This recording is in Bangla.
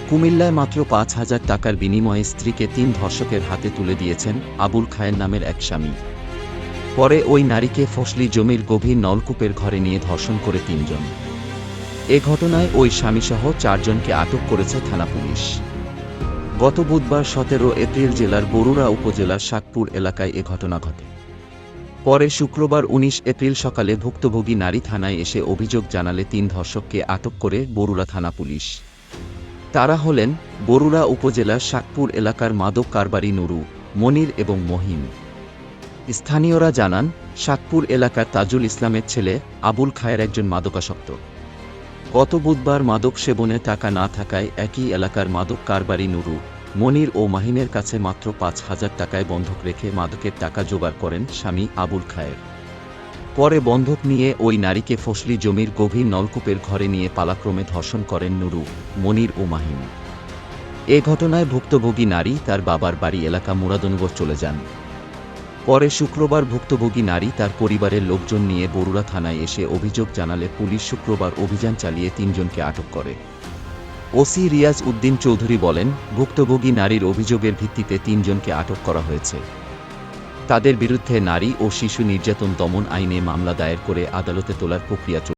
কুমিল্লায় মাত্র ৫,০০০ টাকার বিনিময়ে স্ত্রীকে ৩ ধর্ষকের হাতে তুলে দিয়েছেন আবুল খায়ের নামের এক স্বামী। পরে ওই নারীকে ফসলি জমির গভীর নলকূপের ঘরে নিয়ে ধর্ষণ করে ৩ জন। এ ঘটনায় ওই স্বামীসহ ৪ জনকে আটক করেছে থানা পুলিশ। গত বুধবার ১৭ এপ্রিল জেলার বরুড়া উপজেলার শাকপুর এলাকায় এ ঘটনা ঘটে। পরে শুক্রবার ১৯ এপ্রিল সকালে ভুক্তভোগী নারী থানায় এসে অভিযোগ জানালে ৩ ধর্ষককে আটক করে বরুড়া থানা পুলিশ। তারা হলেন বরুড়া উপজেলার শাকপুর এলাকার মাদক কারবারি নুরু, মনির এবং মহিন। স্থানীয়রা জানান, শাকপুর এলাকার তাজুল ইসলামের ছেলে আবুল খায়ের একজন মাদকাসক্ত। গত বুধবার মাদক সেবনে টাকা না থাকায় একই এলাকার মাদক কারবারি নুরু, মনির ও মাহিনের কাছে মাত্র ৫,০০০ টাকায় বন্ধক রেখে মাদকের টাকা জোগাড় করেন স্বামী আবুল খায়ের। পরে বন্ধক নিয়ে ওই নারীকে ফসলি জমির গভীর নলকূপের ঘরে নিয়ে পালাক্রমে ধর্ষণ করেন নুরু, মনির ও মাহিন। এ ঘটনায় ভুক্তভোগী নারী তার বাবার বাড়ি এলাকা মুরাদনগর চলে যান। পরে শুক্রবার ভুক্তভোগী নারী তার পরিবারের লোকজন নিয়ে বরুড়া থানায় এসে অভিযোগ জানালে পুলিশ শুক্রবার অভিযান চালিয়ে ৩ জনকে আটক করে। ওসি রিয়াজ উদ্দিন চৌধুরী বলেন, ভুক্তভোগী নারীর অভিযোগের ভিত্তিতে ৩ জনকে আটক করা হয়েছে। তাদের বিরুদ্ধে নারী ও শিশু নির্যাতন দমন আইনে মামলা দায়ের করে আদালতে তোলার প্রক্রিয়া চলছে।